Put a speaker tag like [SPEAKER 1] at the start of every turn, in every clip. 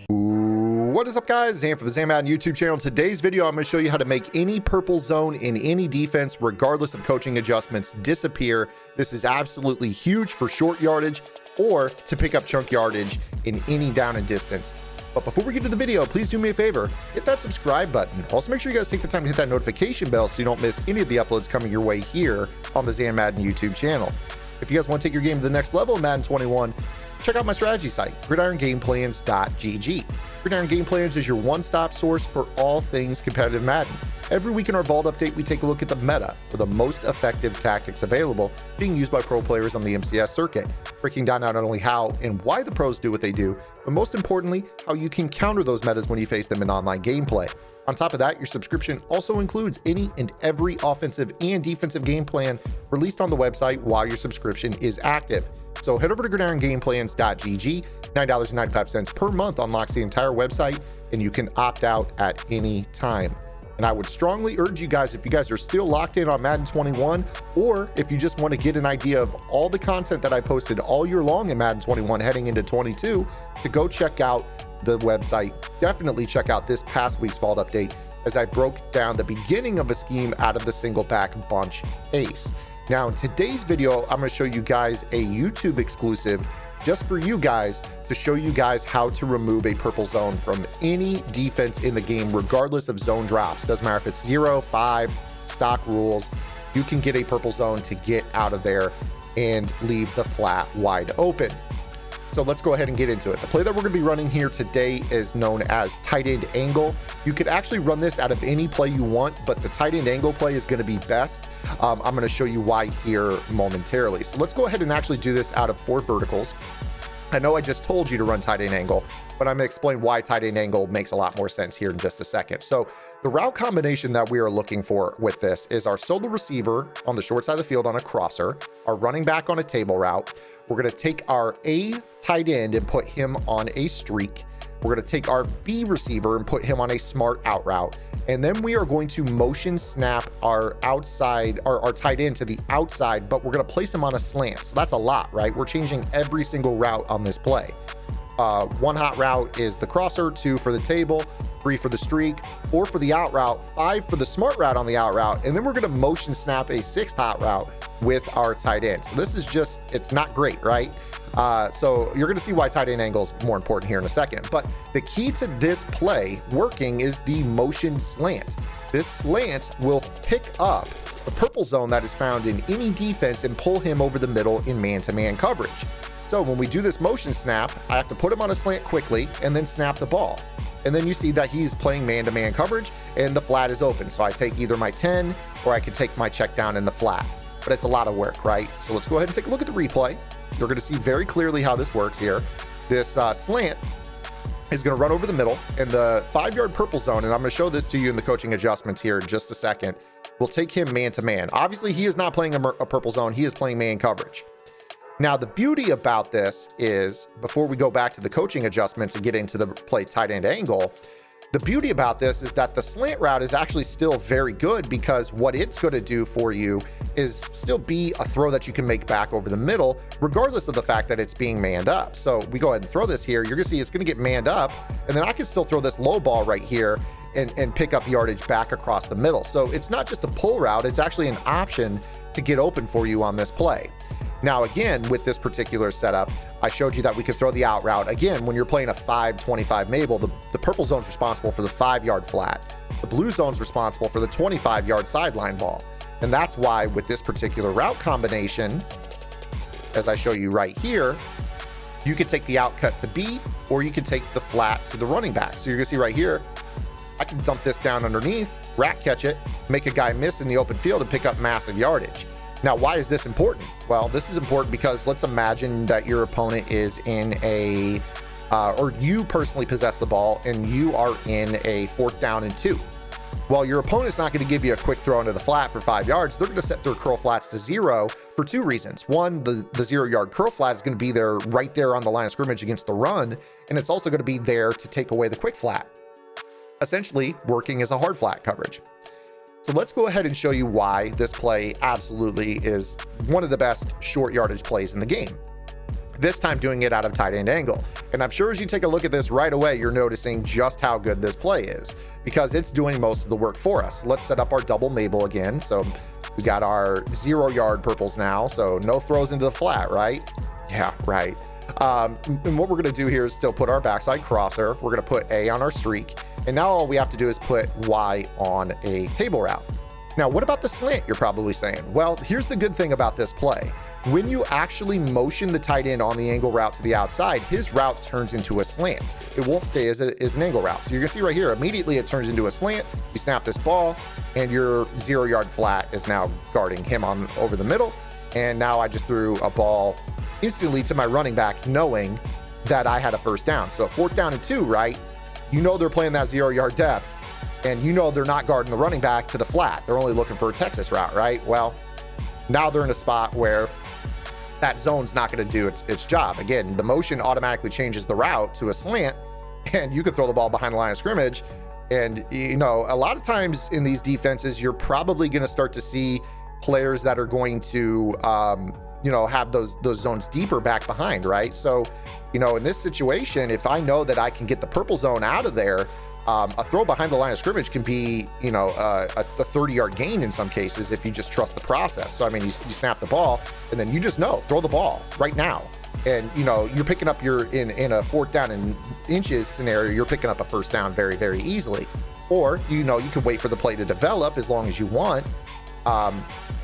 [SPEAKER 1] What is up, guys? Zan from the Madden YouTube channel. In today's video, I'm going to show you how to make any purple zone in any defense, regardless of coaching adjustments, disappear. This is absolutely huge for short yardage or to pick up chunk yardage in any down and distance. But before we get to the video, please do me a favor, hit that subscribe button. Also, make sure you guys take the time to hit that notification bell so you don't miss any of the uploads coming your way here on the Zan Madden YouTube channel. If you guys want to take your game to the next level in Madden 21, check out my strategy site, gridirongameplans.gg. Gridiron Game Plans is your one-stop source for all things competitive Madden. Every week in our Vault Update, we take a look at the meta for the most effective tactics available being used by pro players on the MCS circuit, breaking down not only how and why the pros do what they do, but most importantly, how you can counter those metas when you face them in online gameplay. On top of that, your subscription also includes any and every offensive and defensive game plan released on the website while your subscription is active. So head over to gridirongameplans.gg, $9.95 per month unlocks the entire website, and you can opt out at any time. And I would strongly urge you guys, if you guys are still locked in on Madden 21, or if you just want to get an idea of all the content that I posted all year long in Madden 21 heading into 22, to go check out the website. Definitely check out this past week's Vault Update as I broke down the beginning of a scheme out of the Singleback Bunch Ace. Now, in today's video, I'm going to show you guys a YouTube exclusive just for you guys to show you guys how to remove a purple zone from any defense in the game, regardless of zone drops. Doesn't matter if it's 0, 5, stock rules, you can get a purple zone to get out of there and leave the flat wide open. So let's go ahead and get into it. The play that we're going to be running here today is known as tight end angle. You could actually run this out of any play you want, but the tight end angle play is going to be best. I'm going to show you why here momentarily. So let's go ahead and actually do this out of 4 verticals. I know I just told you to run tight end angle, but I'm going to explain why tight end angle makes a lot more sense here in just a second. So the route combination that we are looking for with this is our solo receiver on the short side of the field on a crosser, our running back on a table route. We're going to take our A tight end and put him on a streak. We're going to take our B receiver and put him on a smart out route. And then we are going to motion snap our outside, our tight end to the outside, but we're going to place him on a slant. So that's a lot, right? We're changing every single route on this play. 1 hot route is the crosser, 2 for the table, 3 for the streak, 4 for the out route, 5 for the smart route on the out route, and then we're going to motion snap a 6th hot route with our tight end. So this is just, it's not great, right? So you're going to see why tight end angle is more important here in a second. But the key to this play working is the motion slant. This slant will pick up the purple zone that is found in any defense and pull him over the middle in man-to-man coverage. So when we do this motion snap, I have to put him on a slant quickly and then snap the ball. And then you see that he's playing man-to-man coverage and the flat is open. So I take either my 10 or I could take my check down in the flat. But it's a lot of work, right? So let's go ahead and take a look at the replay. You're going to see very clearly how this works here. This slant is going to run over the middle in the 5-yard purple zone. And I'm going to show this to you in the coaching adjustments here in just a second. We'll take him man-to-man. Obviously, he is not playing a purple zone. He is playing man coverage. Now, the beauty about this is, before we go back to the coaching adjustments and get into the play tight end angle, the beauty about this is that the slant route is actually still very good, because what it's going to do for you is still be a throw that you can make back over the middle, regardless of the fact that it's being manned up. So we go ahead and throw this here. You're going to see it's going to get manned up, and then I can still throw this low ball right here and pick up yardage back across the middle. So it's not just a pull route, it's actually an option to get open for you on this play. Now, again, with this particular setup, I showed you that we could throw the out route. Again, when you're playing a 5-25 Mabel, the purple zone's responsible for the 5-yard flat. The blue zone's responsible for the 25-yard sideline ball. And that's why with this particular route combination, as I show you right here, you could take the out cut to B, or you could take the flat to the running back. So you're gonna see right here, I can dump this down underneath, rack catch it, make a guy miss in the open field and pick up massive yardage. Now, why is this important? Well, this is important because let's imagine that your opponent is in a, or you personally possess the ball and you are in a 4th down and 2. Well, your opponent's not going to give you a quick throw into the flat for 5 yards. They're going to set their curl flats to 0 for 2 reasons. One, the 0-yard curl flat is going to be there right there on the line of scrimmage against the run, and it's also going to be there to take away the quick flat, essentially working as a hard flat coverage. So let's go ahead and show you why this play absolutely is one of the best short yardage plays in the game. this time doing it out of tight end angle. And I'm sure as you take a look at this right away, you're noticing just how good this play is, because it's doing most of the work for us. Let's set up our double Mabel again. So we got our 0-yard purples now, so no throws into the flat, right? Yeah, right. And what we're gonna do here is still put our backside crosser. We're gonna put A on our streak, and now all we have to do is put Y on a table route. Now, what about the slant, you're probably saying? Well, here's the good thing about this play. When you actually motion the tight end on the angle route to the outside, his route turns into a slant. It won't stay as an angle route. So you're gonna see right here, immediately it turns into a slant. You snap this ball, and your 0-yard flat is now guarding him on over the middle. And now I just threw a ball instantly to my running back, knowing that I had a first down. So 4th down and 2, right? You know they're playing that 0-yard depth, and you know they're not guarding the running back to the flat. They're only looking for a Texas route, right? Well, now they're in a spot where that zone's not going to do its job. Again, the motion automatically changes the route to a slant, and you can throw the ball behind the line of scrimmage. And, you know, a lot of times in these defenses, you're probably going to start to see players that are going to, you know, have those zones deeper back behind, right? So, you know, in this situation, if I know that I can get the purple zone out of there, a throw behind the line of scrimmage can be, you know, a 30-yard gain in some cases if you just trust the process. So, I mean, you snap the ball, and then you just know, throw the ball right now. And, you know, you're picking up in a 4th down and inches scenario, you're picking up a first down very, very easily. Or, you know, you can wait for the play to develop as long as you want.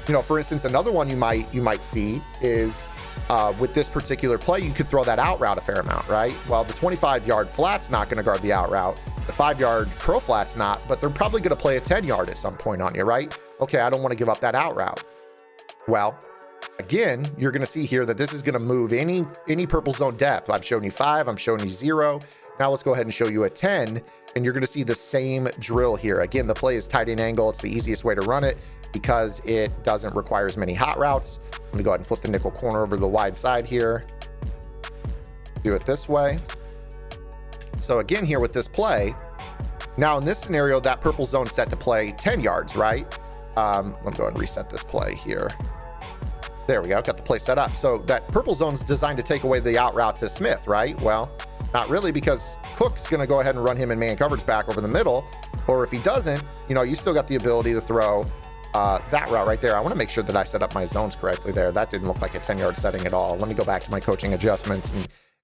[SPEAKER 1] You know, for instance, another one you might see is with this particular play, you could throw that out route a fair amount, right? Well, the 25-yard flat's not going to guard the out route. The 5-yard curl flat's not, but they're probably going to play a 10-yard at some point on you, right? Okay, I don't want to give up that out route. Well, again, you're going to see here that this is going to move any purple zone depth. I've shown you 5, I'm showing you 0. Now let's go ahead and show you a 10, and you're going to see the same drill here. Again, the play is tight end angle. It's the easiest way to run it because it doesn't require as many hot routes. I'm going to go ahead and flip the nickel corner over to the wide side here. Do it this way. So again, here with this play, now in this scenario, that purple zone set to play 10 yards, right? Let me go ahead and reset this play here. There we go, got the play set up. So that purple zone is designed to take away the out route to Smith, right? Well, not really, because Cook's gonna go ahead and run him in man coverage back over the middle. Or if he doesn't, you know, you still got the ability to throw that route right there. I wanna make sure that I set up my zones correctly there. That didn't look like a 10-yard setting at all. Let me go back to my coaching adjustments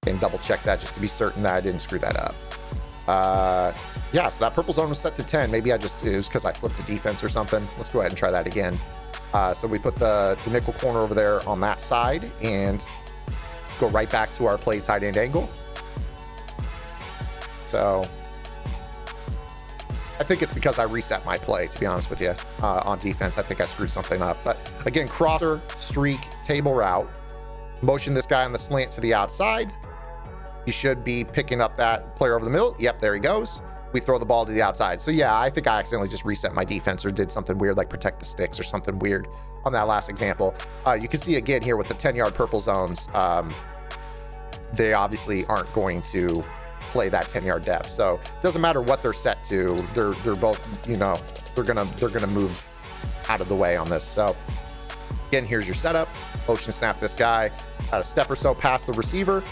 [SPEAKER 1] and double check that just to be certain that I didn't screw that up. Yeah, so that purple zone was set to 10. Maybe it was because I flipped the defense or something. Let's go ahead and try that again. So we put the nickel corner over there on that side and go right back to our play tight end angle. So I think it's because I reset my play, to be honest with you, on defense. I think I screwed something up. But again, crosser, streak, table route. Motion this guy on the slant to the outside. He should be picking up that player over the middle. Yep, there he goes. We throw the ball to the outside. So yeah, I think I accidentally just reset my defense or did something weird like protect the sticks or something weird on that last example. You can see again here with the 10-yard purple zones, they obviously aren't going to play that 10-yard depth. So it doesn't matter what they're set to. They're both, you know, they're gonna move out of the way on this. So again, here's your setup. Motion snap this guy a step or so past the receiver.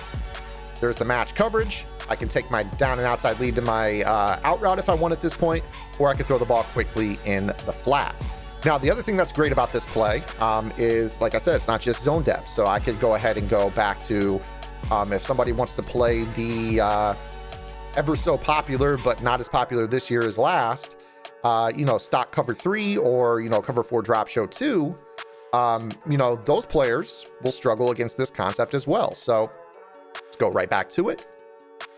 [SPEAKER 1] There's the match coverage. I can take my down and outside lead to my out route if I want at this point, or I can throw the ball quickly in the flat. Now, the other thing that's great about this play is, like I said, it's not just zone depth. So I could go ahead and go back to, if somebody wants to play the ever so popular, but not as popular this year as last, you know, stock cover 3 or, you know, cover 4 drop show 2, you know, those players will struggle against this concept as well. So let's go right back to it.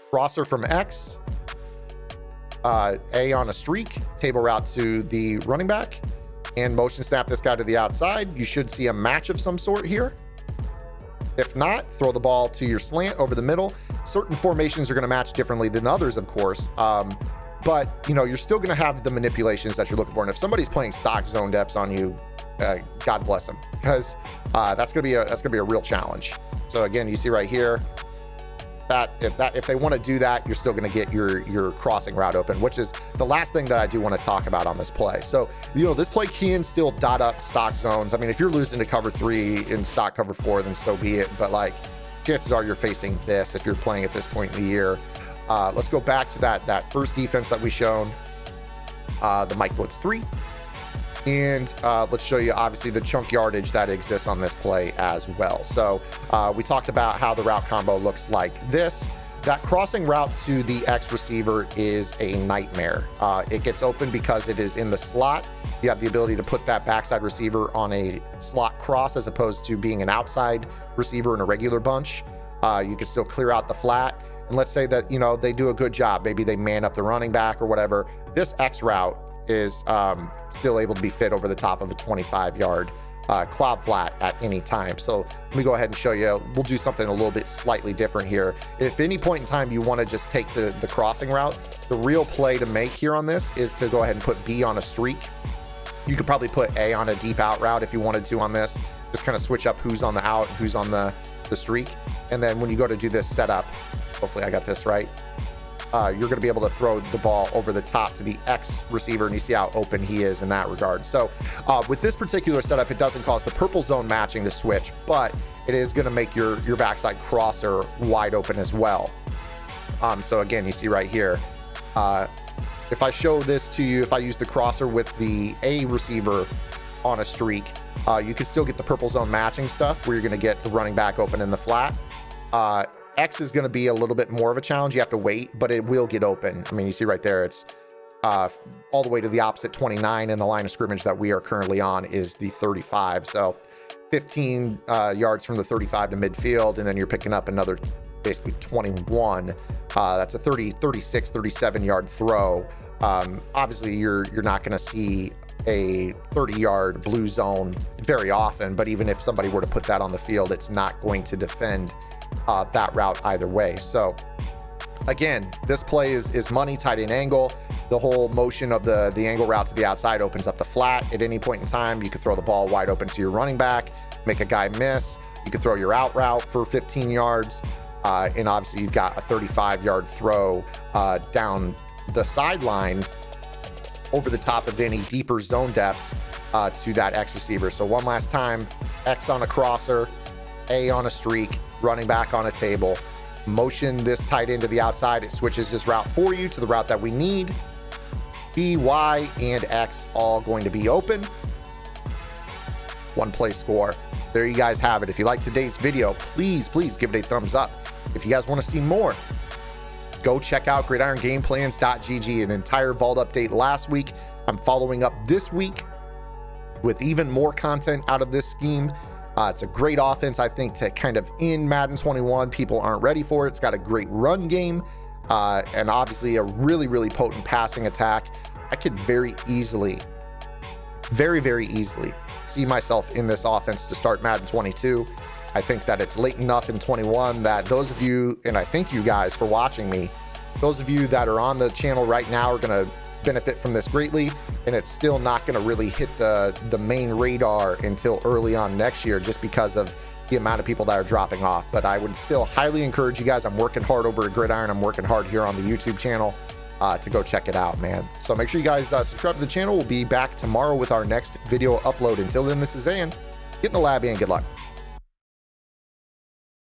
[SPEAKER 1] Crosser from X, A on a streak, table route to the running back, and motion snap this guy to the outside. You should see a match of some sort here. If not, throw the ball to your slant over the middle. Certain formations are going to match differently than others, of course. But, you know, you're still going to have the manipulations that you're looking for. And if somebody's playing stock zone depths on you, God bless them, because that's going to be a real challenge. So again, you see right here, if they want to do that, you're still going to get your crossing route open, which is the last thing that I do want to talk about on this play. So, you know, this play can still dot up stock zones. I mean, if you're losing to cover 3 in stock cover 4, then so be it. But like, chances are you're facing this if you're playing at this point in the year. Let's go back to that first defense that we shown, the Mike Blitz 3. And let's show you obviously the chunk yardage that exists on this play as well. So we talked about how the route combo looks like this. That crossing route to the X receiver is a nightmare. It gets open because it is in the slot. You have the ability to put that backside receiver on a slot cross as opposed to being an outside receiver in a regular bunch. You can still clear out the flat. And let's say that, you know, they do a good job. Maybe they man up the running back or whatever. This X route is still able to be fit over the top of a 25-yard cloud flat at any time. So let me go ahead and show you. We'll do something a little bit slightly different here. If any point in time you want to just take the crossing route, the real play to make here on this is to go ahead and put B on a streak. You could probably put A on a deep out route if you wanted to on this. Just kind of switch up who's on the out, who's on the streak. And then when you go to do this setup, hopefully I got this right, you're going to be able to throw the ball over the top to the X receiver, and you see how open he is in that regard. So with this particular setup, it doesn't cause the purple zone matching to switch, but it is going to make your backside crosser wide open as well. So again, you see right here, if I show this to you, if I use the crosser with the A receiver on a streak, you can still get the purple zone matching stuff where you're going to get the running back open in the flat. X is going to be a little bit more of a challenge. You have to wait, but it will get open. I mean, you see right there, it's all the way to the opposite 29, and the line of scrimmage that we are currently on is the 35. So 15 yards from the 35 to midfield, and then you're picking up another basically 21. That's a 36, 37 yard throw. Obviously, you're not going to see a 30-yard blue zone very often, but even if somebody were to put that on the field, it's not going to defend that route either way. So again, this play is money, tight end angle. The whole motion of the angle route to the outside opens up the flat. At any point in time, you could throw the ball wide open to your running back, make a guy miss. You could throw your out route for 15 yards. And obviously you've got a 35-yard throw down the sideline over the top of any deeper zone depths to that X receiver. So one last time, X on a crosser, A on a streak, running back on a table. Motion this tight end to the outside. It switches this route for you to the route that we need. B, Y, and X all going to be open. One play score. There you guys have it. If you like today's video, please give it a thumbs up. If you guys want to see more, go check out gridirongameplans.gg, an entire vault update last week. I'm following up this week with even more content out of this scheme. It's a great offense, I think, to kind of in Madden 21. People aren't ready for it. It's got a great run game and obviously a really potent passing attack. I could very easily see myself in this offense to start Madden 22. I think that it's late enough in 21 that those of you, and I thank you guys for watching me, those of you that are on the channel right now are going to benefit from this greatly, and it's still not going to really hit the main radar until early on next year just because of the amount of people that are dropping off. But I would still highly encourage you guys. I'm working hard over at Gridiron. I'm working hard here on the YouTube channel to go check it out, man. So make sure you guys subscribe to the channel. We'll be back tomorrow with our next video upload. Until then, this is Zan. Get in the lab and good luck.